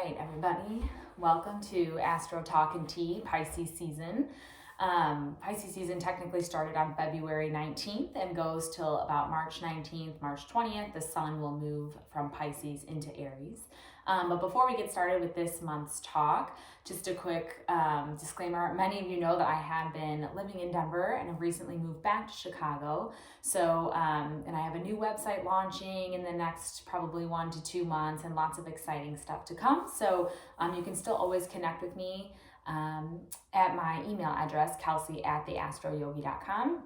right, everybody. Welcome to AstroTalk and Tea, Pisces season. Pisces season technically started on February 19th and goes till about March 19th, March 20th. The sun will move from Pisces into Aries. But before we get started with this month's talk, just a quick disclaimer. Many of you know that I have been living in Denver and have recently moved back to Chicago. So, and I have a new website launching in the next probably 1 to 2 months and lots of exciting stuff to come. So you can still always connect with me at my email address, kelsey@theastroyogi.com.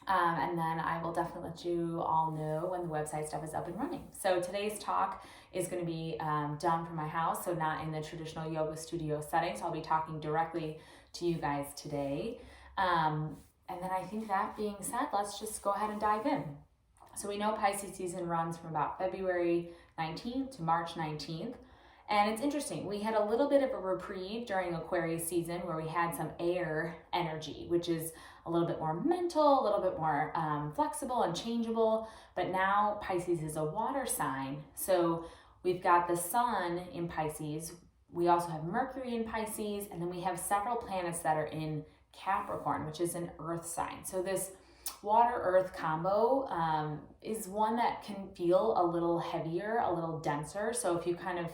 And then I will definitely let you all know when the website stuff is up and running. So today's talk is going to be done from my house, so not in the traditional yoga studio setting. So I'll be talking directly to you guys today. And then I think that being said, let's just go ahead and dive in. So we know Pisces season runs from about February 19th to March 19th. And it's interesting, we had a little bit of a reprieve during Aquarius season where we had some air energy, which is a little bit more mental, a little bit more flexible and changeable. But now Pisces is a water sign. So we've got the sun in Pisces. We also have Mercury in Pisces. And then we have several planets that are in Capricorn, which is an earth sign. So this water-earth combo is one that can feel a little heavier, a little denser. So if you kind of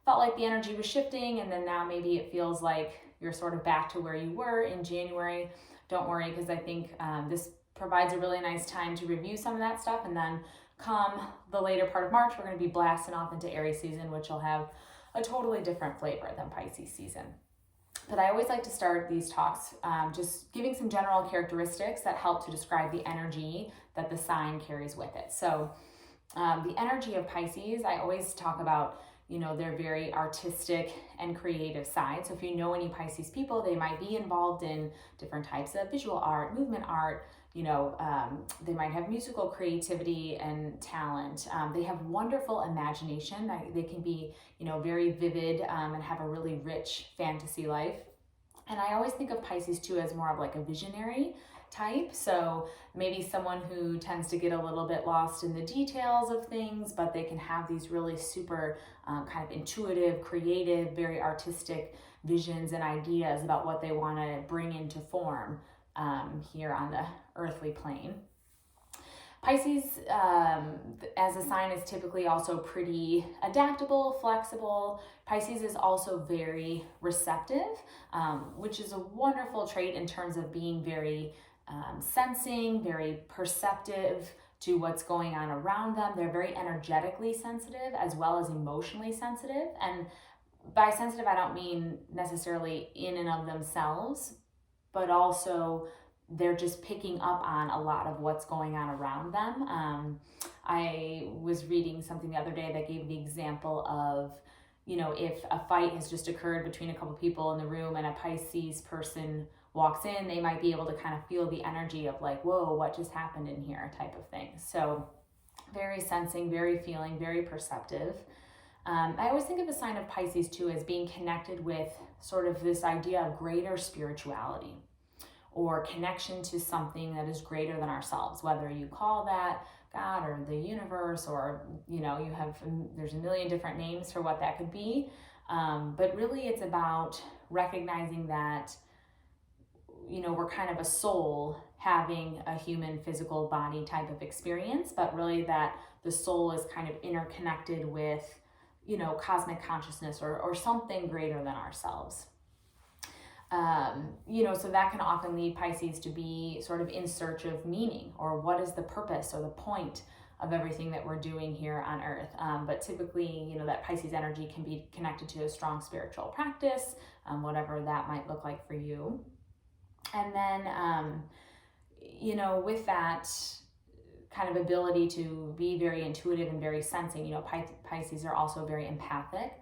felt like the energy was shifting and then now maybe it feels like you're sort of back to where you were in January, don't worry, because I think this provides a really nice time to review some of that stuff. And then come the later part of March, we're going to be blasting off into Aries season, which will have a totally different flavor than Pisces season. But I always like to start these talks just giving some general characteristics that help to describe the energy that the sign carries with it. So the energy of Pisces, I always talk about, you know, their very artistic and creative side. So if you know any Pisces people, they might be involved in different types of visual art, movement art, you know, they might have musical creativity and talent. They have wonderful imagination. They can be, you know, very vivid and have a really rich fantasy life. And I always think of Pisces too as more of like a visionary type. So maybe someone who tends to get a little bit lost in the details of things, but they can have these really super kind of intuitive, creative, very artistic visions and ideas about what they want to bring into form here on the earthly plane. Pisces as a sign is typically also pretty adaptable, flexible. Pisces is also very receptive, which is a wonderful trait in terms of being very sensing, very perceptive to what's going on around them. They're very energetically sensitive as well as emotionally sensitive. And by sensitive, I don't mean necessarily in and of themselves, but also they're just picking up on a lot of what's going on around them. I was reading something the other day that gave the example of, you know, if a fight has just occurred between a couple people in the room and a Pisces person walks in, they might be able to kind of feel the energy of like, whoa, what just happened in here type of thing. So very sensing, very feeling, very perceptive. I always think of the sign of Pisces too as being connected with sort of this idea of greater spirituality or connection to something that is greater than ourselves, whether you call that God or the universe, or, you know, there's a million different names for what that could be. But really it's about recognizing that, you know, we're kind of a soul having a human physical body type of experience, but really that the soul is kind of interconnected with, you know, cosmic consciousness or something greater than ourselves. You know, so that can often lead Pisces to be sort of in search of meaning, or what is the purpose or the point of everything that we're doing here on Earth. But typically, you know, that Pisces energy can be connected to a strong spiritual practice, whatever that might look like for you. And then, you know, with that kind of ability to be very intuitive and very sensing, you know, Pisces are also very empathic.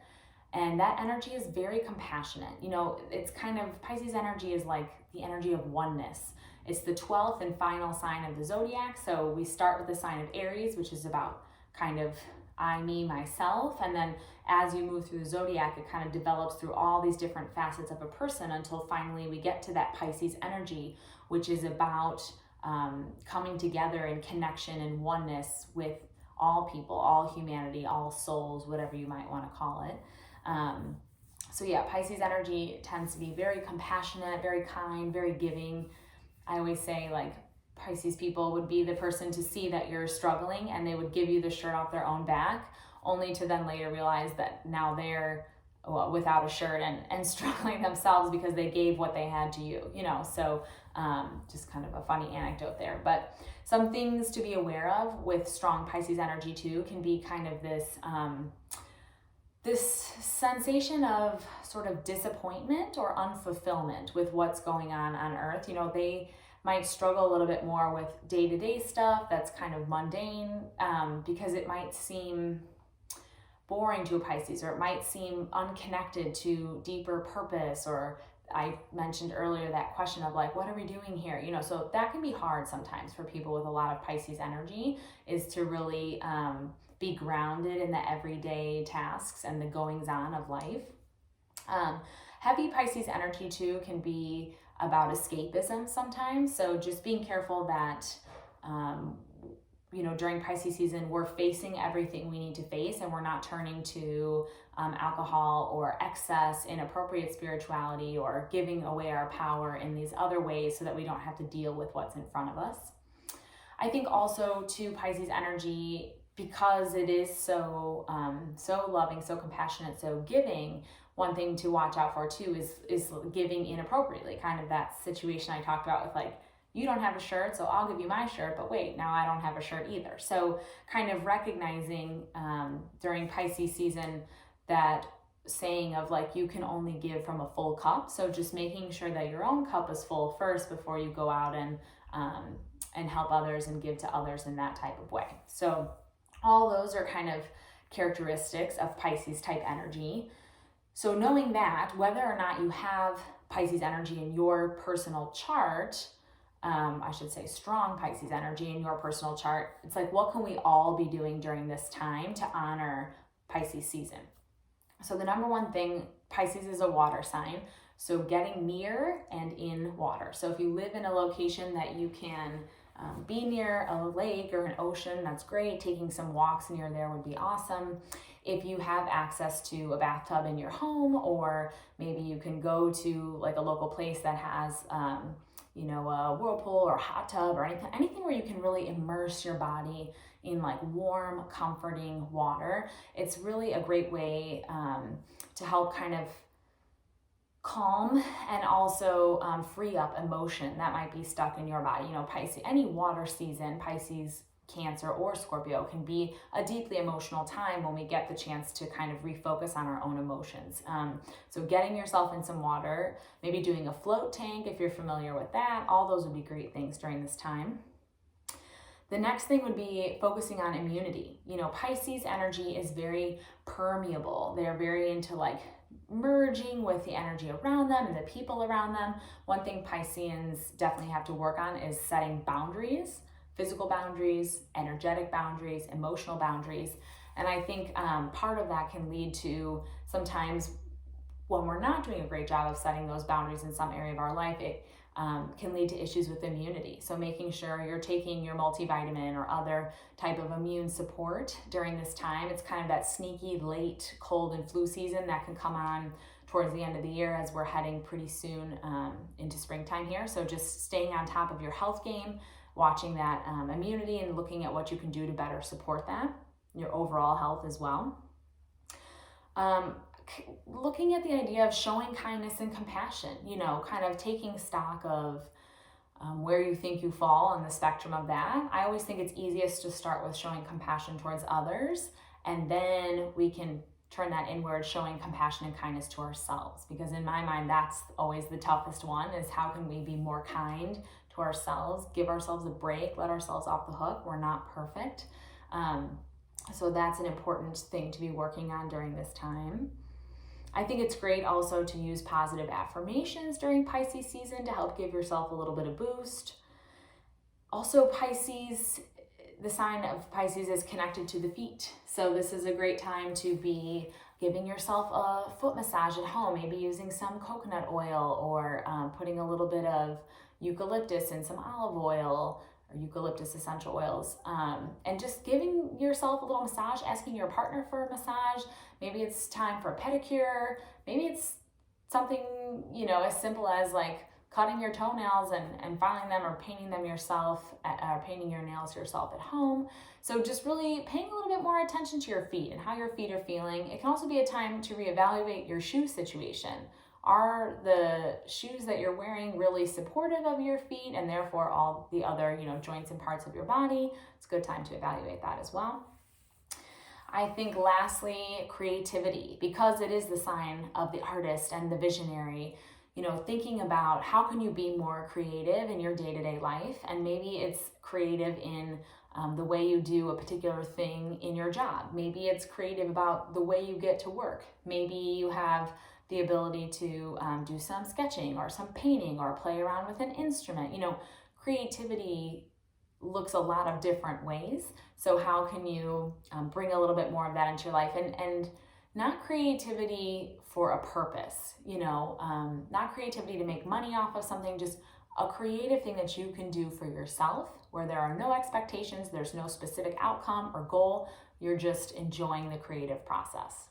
And that energy is very compassionate. You know, it's kind of, Pisces energy is like the energy of oneness. It's the 12th and final sign of the zodiac. So we start with the sign of Aries, which is about kind of I, me, myself. And then as you move through the zodiac, it kind of develops through all these different facets of a person until finally we get to that Pisces energy, which is about coming together in connection and oneness with all people, all humanity, all souls, whatever you might want to call it. So yeah, Pisces energy tends to be very compassionate, very kind, very giving. I always say like Pisces people would be the person to see that you're struggling and they would give you the shirt off their own back, only to then later realize that now they're without a shirt and struggling themselves because they gave what they had to you, so just kind of a funny anecdote there. But some things to be aware of with strong Pisces energy too can be kind of this sensation of sort of disappointment or unfulfillment with what's going on Earth. They might struggle a little bit more with day-to-day stuff that's kind of mundane, because it might seem boring to a Pisces, or it might seem unconnected to deeper purpose, or I mentioned earlier that question of like, what are we doing here? So that can be hard sometimes for people with a lot of Pisces energy, is to really be grounded in the everyday tasks and the goings on of life. Heavy Pisces energy too can be about escapism sometimes. So just being careful that, during Pisces season, we're facing everything we need to face and we're not turning to alcohol or excess, inappropriate spirituality, or giving away our power in these other ways so that we don't have to deal with what's in front of us. I think also too, Pisces energy, because it is so loving, so compassionate, so giving, one thing to watch out for too is giving inappropriately. Kind of that situation I talked about with like, you don't have a shirt, so I'll give you my shirt, but wait, now I don't have a shirt either. So kind of recognizing during Pisces season that saying of like, you can only give from a full cup. So just making sure that your own cup is full first before you go out and help others and give to others in that type of way. So all those are kind of characteristics of Pisces type energy. So knowing that, whether or not you have Pisces energy in your personal chart, I should say strong Pisces energy in your personal chart, it's like, what can we all be doing during this time to honor Pisces season? So the number one thing, Pisces is a water sign, so getting near and in water. So if you live in a location that you can be near a lake or an ocean, that's great. Taking some walks near there would be awesome. If you have access to a bathtub in your home, or maybe you can go to like a local place that has a whirlpool or hot tub or anything where you can really immerse your body in like warm, comforting water, it's really a great way to help kind of calm and also free up emotion that might be stuck in your body. Pisces, any water season, Pisces, Cancer, or Scorpio, can be a deeply emotional time when we get the chance to kind of refocus on our own emotions. So getting yourself in some water, maybe doing a float tank if you're familiar with that, all those would be great things during this time. The next thing would be focusing on immunity. Pisces energy is very permeable. They're very into like merging with the energy around them and the people around them. One thing Pisceans definitely have to work on is setting boundaries, physical boundaries, energetic boundaries, emotional boundaries. And I think part of that can lead to sometimes when we're not doing a great job of setting those boundaries in some area of our life, it can lead to issues with immunity. So making sure you're taking your multivitamin or other type of immune support during this time. It's kind of that sneaky late cold and flu season that can come on towards the end of the year as we're heading pretty soon into springtime here. So just staying on top of your health game, watching that immunity and looking at what you can do to better support that, your overall health as well. Looking at the idea of showing kindness and compassion, kind of taking stock of where you think you fall on the spectrum of that. I always think it's easiest to start with showing compassion towards others, and then we can turn that inward, showing compassion and kindness to ourselves. Because in my mind, that's always the toughest one, is how can we be more kind to ourselves, give ourselves a break, let ourselves off the hook. We're not perfect. So that's an important thing to be working on during this time. I think it's great also to use positive affirmations during Pisces season to help give yourself a little bit of boost. Also, Pisces, the sign of Pisces is connected to the feet. So this is a great time to be giving yourself a foot massage at home, maybe using some coconut oil or putting a little bit of eucalyptus and some olive oil, or eucalyptus essential oils, and just giving yourself a little massage, asking your partner for a massage. Maybe it's time for a pedicure. Maybe it's something, as simple as like cutting your toenails and filing them, or painting them yourself, or painting your nails yourself at home. So just really paying a little bit more attention to your feet and how your feet are feeling. It can also be a time to reevaluate your shoe situation. Are the shoes that you're wearing really supportive of your feet and therefore all the other, joints and parts of your body? It's a good time to evaluate that as well. I think lastly, creativity, because it is the sign of the artist and the visionary, thinking about how can you be more creative in your day-to-day life. And maybe it's creative in the way you do a particular thing in your job. Maybe it's creative about the way you get to work. Maybe you have the ability to do some sketching or some painting or play around with an instrument. Creativity looks a lot of different ways. So how can you bring a little bit more of that into your life, and not creativity for a purpose, not creativity to make money off of something, just a creative thing that you can do for yourself, where there are no expectations, there's no specific outcome or goal, you're just enjoying the creative process.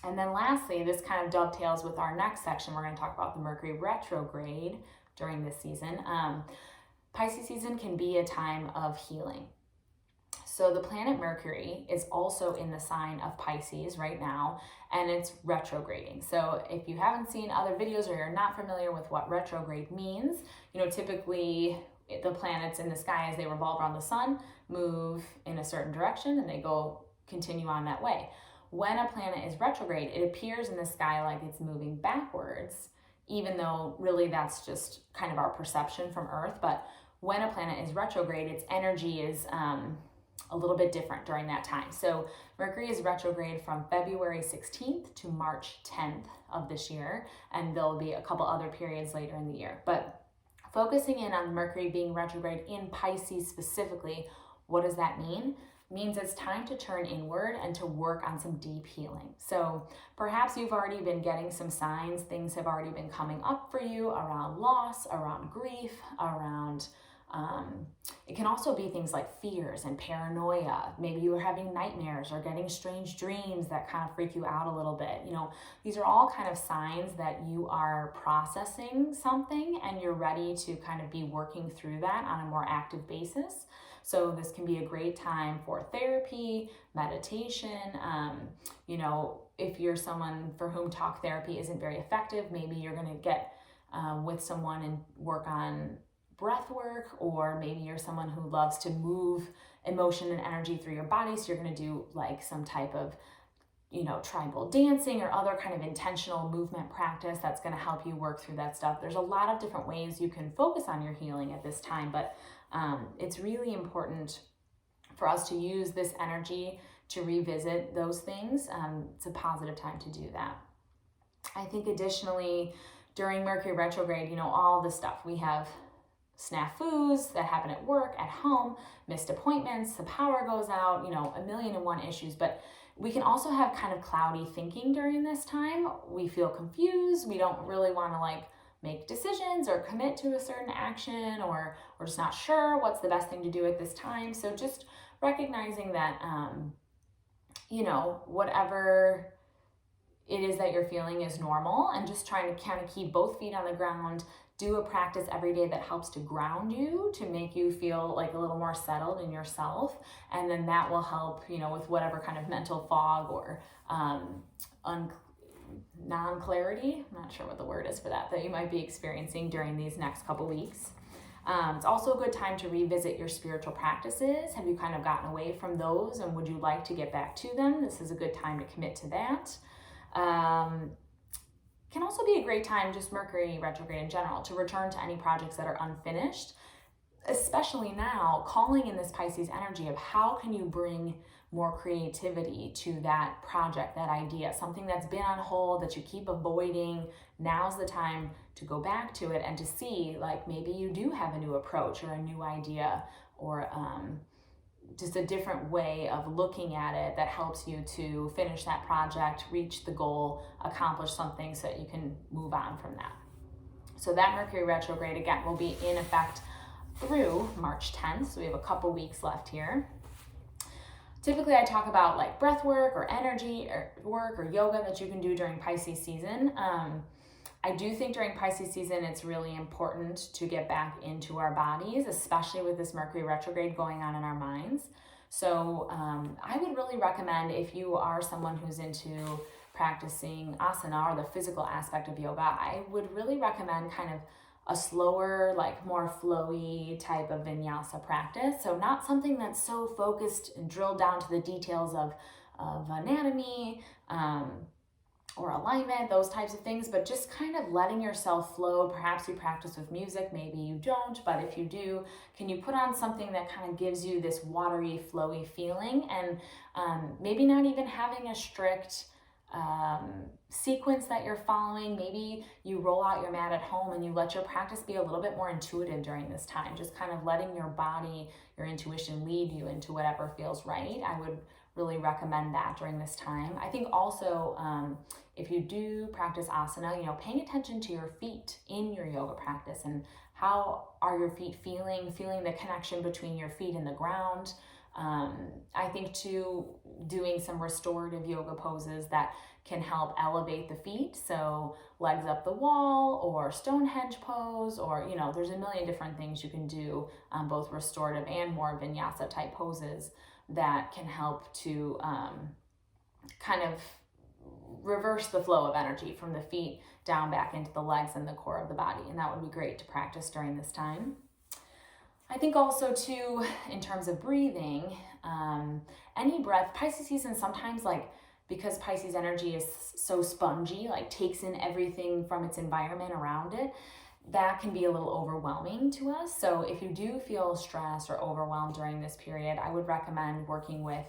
And then lastly, this kind of dovetails with our next section. We're going to talk about the Mercury retrograde during this season. Pisces season can be a time of healing. So the planet Mercury is also in the sign of Pisces right now, and it's retrograding. So if you haven't seen other videos or you're not familiar with what retrograde means, typically the planets in the sky, as they revolve around the sun, move in a certain direction and they continue on that way. When a planet is retrograde, it appears in the sky like it's moving backwards, even though really that's just kind of our perception from Earth. But when a planet is retrograde, its energy is a little bit different during that time. So Mercury is retrograde from February 16th to March 10th of this year, and there'll be a couple other periods later in the year. But focusing in on Mercury being retrograde in Pisces specifically, what does that mean? Means it's time to turn inward and to work on some deep healing. So perhaps you've already been getting some signs, things have already been coming up for you around loss, around grief, around it can also be things like fears and paranoia. Maybe you are having nightmares or getting strange dreams that kind of freak you out a little bit. These are all kind of signs that you are processing something and you're ready to kind of be working through that on a more active basis. So this can be a great time for therapy, meditation. If you're someone for whom talk therapy isn't very effective, maybe you're going to get with someone and work on breath work, or maybe you're someone who loves to move emotion and energy through your body. So you're going to do like some type of, tribal dancing or other kind of intentional movement practice that's going to help you work through that stuff. There's a lot of different ways you can focus on your healing at this time, but it's really important for us to use this energy to revisit those things. It's a positive time to do that. I think additionally, during Mercury retrograde, all the stuff we have, snafus that happen at work, at home, missed appointments, the power goes out, 1,000,001 issues. But we can also have kind of cloudy thinking during this time. We feel confused. We don't really want to make decisions or commit to a certain action, or we're just not sure what's the best thing to do at this time. So just recognizing that, whatever it is that you're feeling is normal, and just trying to kind of keep both feet on the ground. Do a practice every day that helps to ground you, to make you feel like a little more settled in yourself. And then that will help, with whatever kind of mental fog or non-clarity, I'm not sure what the word is for that you might be experiencing during these next couple weeks. It's also a good time to revisit your spiritual practices. Have you kind of gotten away from those, and would you like to get back to them? This is a good time to commit to that. Can also be a great time, just Mercury retrograde in general, to return to any projects that are unfinished, especially now, calling in this Pisces energy of how can you bring more creativity to that project, that idea, something that's been on hold that you keep avoiding. Now's the time to go back to it and to see, maybe you do have a new approach or a new idea, or just a different way of looking at it that helps you to finish that project, reach the goal, accomplish something so that you can move on from that. So that Mercury retrograde, again, will be in effect through March 10th. So we have a couple weeks left here. Typically, I talk about like breath work or energy or work or yoga that you can do during Pisces season. I do think during Pisces season, it's really important to get back into our bodies, especially with this Mercury retrograde going on in our minds. So I would really recommend, if you are someone who's into practicing asana or the physical aspect of yoga, I would really recommend kind of a slower, like more flowy type of vinyasa practice. So not something that's so focused and drilled down to the details of anatomy or alignment, those types of things, but just kind of letting yourself flow. Perhaps you practice with music, maybe you don't, but if you do, can you put on something that kind of gives you this watery, flowy feeling, and maybe not even having a strict sequence that you're following. Maybe you roll out your mat at home and you let your practice be a little bit more intuitive during this time, just kind of letting your body, your intuition lead you into whatever feels right. I would really recommend that during this time. I think also if you do practice asana, paying attention to your feet in your yoga practice, and how are your feet feeling the connection between your feet and the ground. I think too, doing some restorative yoga poses that can help elevate the feet. So legs up the wall or Stonehenge pose, or, there's a million different things you can do, both restorative and more vinyasa type poses that can help to kind of reverse the flow of energy from the feet down back into the legs and the core of the body. And that would be great to practice during this time. I think also too, in terms of breathing, any breath, Pisces season sometimes, like, because Pisces energy is so spongy, like takes in everything from its environment around it, that can be a little overwhelming to us. So if you do feel stressed or overwhelmed during this period, I would recommend working with,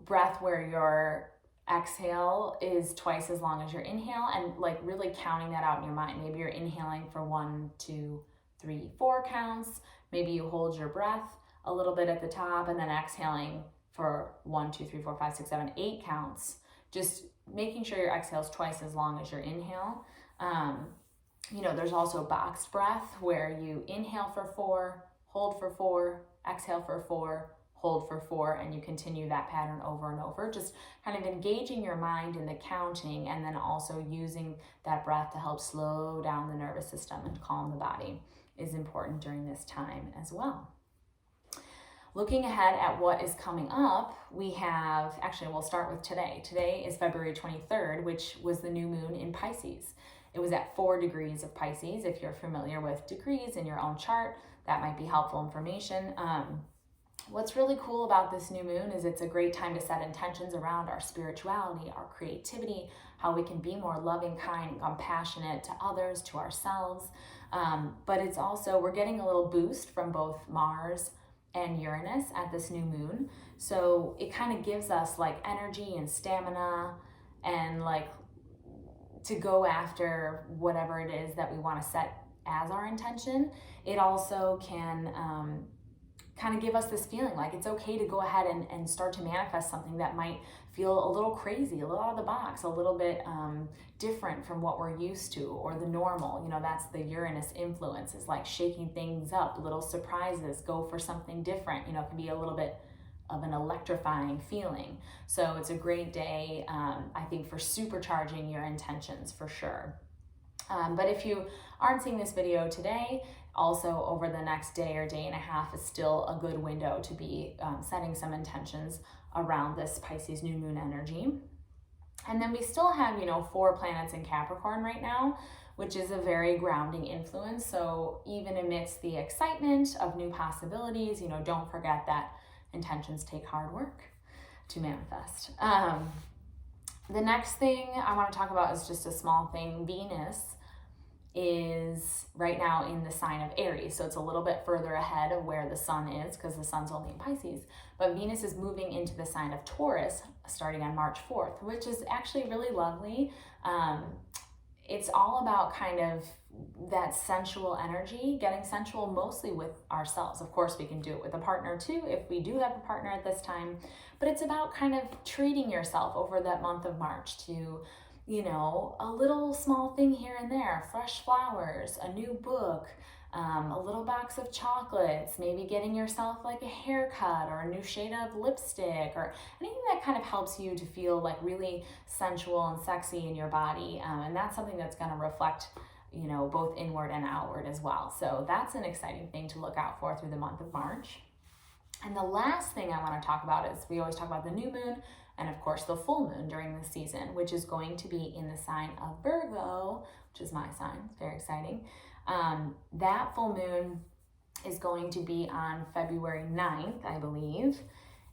breath where your exhale is twice as long as your inhale, and like really counting that out in your mind. Maybe you're inhaling for 1, 2, 3, 4 counts. Maybe you hold your breath a little bit at the top and then exhaling for 1, 2, 3, 4, 5, 6, 7, 8 counts. Just making sure your exhale is twice as long as your inhale. There's also boxed breath where you inhale for 4, hold for 4, exhale for 4, hold for 4, and you continue that pattern over and over. Just kind of engaging your mind in the counting, and then also using that breath to help slow down the nervous system and calm the body is important during this time as well. Looking ahead at what is coming up, we'll start with today. Today is February 23rd, which was the new moon in Pisces. It was at 4 degrees of Pisces. If you're familiar with degrees in your own chart, that might be helpful information. What's really cool about this new moon is it's a great time to set intentions around our spirituality, our creativity, how we can be more loving, kind, and compassionate to others, to ourselves. But it's also, we're getting a little boost from both Mars and Uranus at this new moon. So it kind of gives us like energy and stamina, and like to go after whatever it is that we want to set as our intention. It also can kind of give us this feeling like it's okay to go ahead and start to manifest something that might feel a little crazy, a little out of the box, a little bit different from what we're used to or the normal. That's the Uranus influence, is like shaking things up, little surprises, go for something different. It can be a little bit of an electrifying feeling. So it's a great day, I think, for supercharging your intentions for sure. But if you aren't seeing this video today, also over the next day or day and a half is still a good window to be setting some intentions around this Pisces new moon energy. And then we still have, 4 planets in Capricorn right now, which is a very grounding influence. So even amidst the excitement of new possibilities, don't forget that intentions take hard work to manifest. The next thing I want to talk about is just a small thing. Venus is right now in the sign of Aries, so it's a little bit further ahead of where the sun is, because the sun's only in Pisces, but Venus is moving into the sign of Taurus starting on March 4th, which is actually really lovely. It's all about kind of that sensual energy, getting sensual mostly with ourselves. Of course, we can do it with a partner too, if we do have a partner at this time, but it's about kind of treating yourself over that month of March to a little small thing here and there, fresh flowers, a new book, a little box of chocolates, maybe getting yourself like a haircut or a new shade of lipstick, or anything that kind of helps you to feel like really sensual and sexy in your body. And that's something that's going to reflect, you know, both inward and outward as well. So that's an exciting thing to look out for through the month of March. And the last thing I want to talk about is, we always talk about the new moon and of course the full moon during the season, which is going to be in the sign of Virgo, which is my sign. It's very exciting. That full moon is going to be on February 9th, I believe.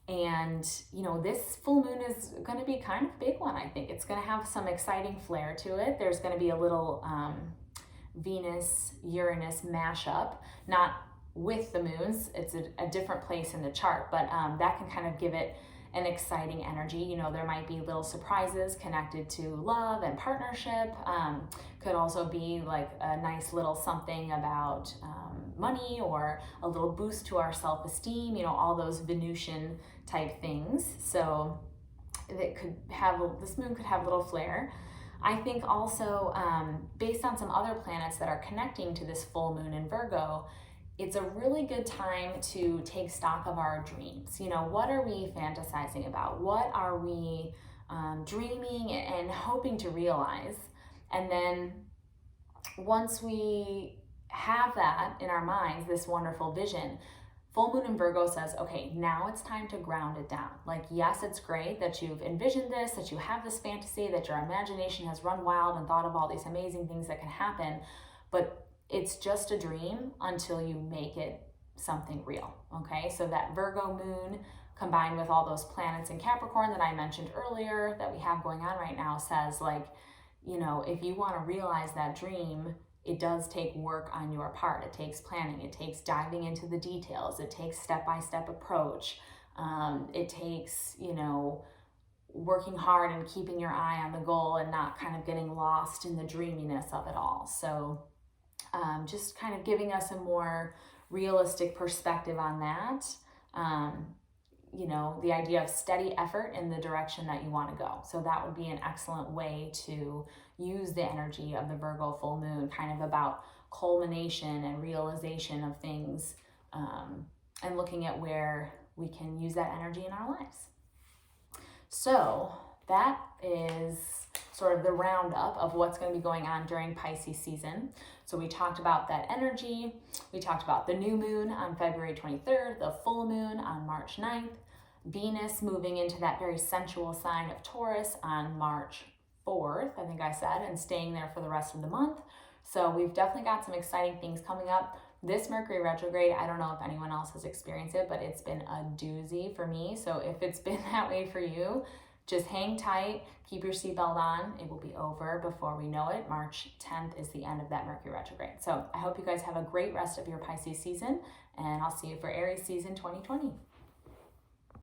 And, you know, this full moon is going to be kind of a big one, I think. It's going to have some exciting flair to it. There's going to be a little Venus-Uranus mashup, not with the moons. It's a different place in the chart, but that can kind of give it an exciting energy. You know, there might be little surprises connected to love and partnership. Could also be like a nice little something about money, or a little boost to our self-esteem, you know, all those Venusian type things. So it could have, this moon could have a little flair. I think also, based on some other planets that are connecting to this full moon in Virgo, it's a really good time to take stock of our dreams. You know, what are we fantasizing about? What are we dreaming and hoping to realize? And then once we have that in our minds, this wonderful vision, full moon in Virgo says, okay, now it's time to ground it down. Like, yes, it's great that you've envisioned this, that you have this fantasy, that your imagination has run wild and thought of all these amazing things that can happen, but it's just a dream until you make it something real, okay? So that Virgo moon combined with all those planets in Capricorn that I mentioned earlier that we have going on right now says, like, you know, if you want to realize that dream, it does take work on your part. It takes planning. It takes diving into the details. It takes step-by-step approach. It takes, you know, working hard and keeping your eye on the goal and not kind of getting lost in the dreaminess of it all. So just kind of giving us a more realistic perspective on that. You know, the idea of steady effort in the direction that you want to go. So that would be an excellent way to use the energy of the Virgo full moon, kind of about culmination and realization of things, and looking at where we can use that energy in our lives. So that is sort of the roundup of what's going to be going on during Pisces season. So we talked about that energy. We talked about the new moon on February 23rd, the full moon on March 9th, Venus moving into that very sensual sign of Taurus on March 4th, I think I said, and staying there for the rest of the month. So we've definitely got some exciting things coming up. This Mercury retrograde, I don't know if anyone else has experienced it, but it's been a doozy for me. So if it's been that way for you, just hang tight, keep your seatbelt on. It will be over before we know it. March 10th is the end of that Mercury retrograde. So I hope you guys have a great rest of your Pisces season, and I'll see you for Aries season 2020.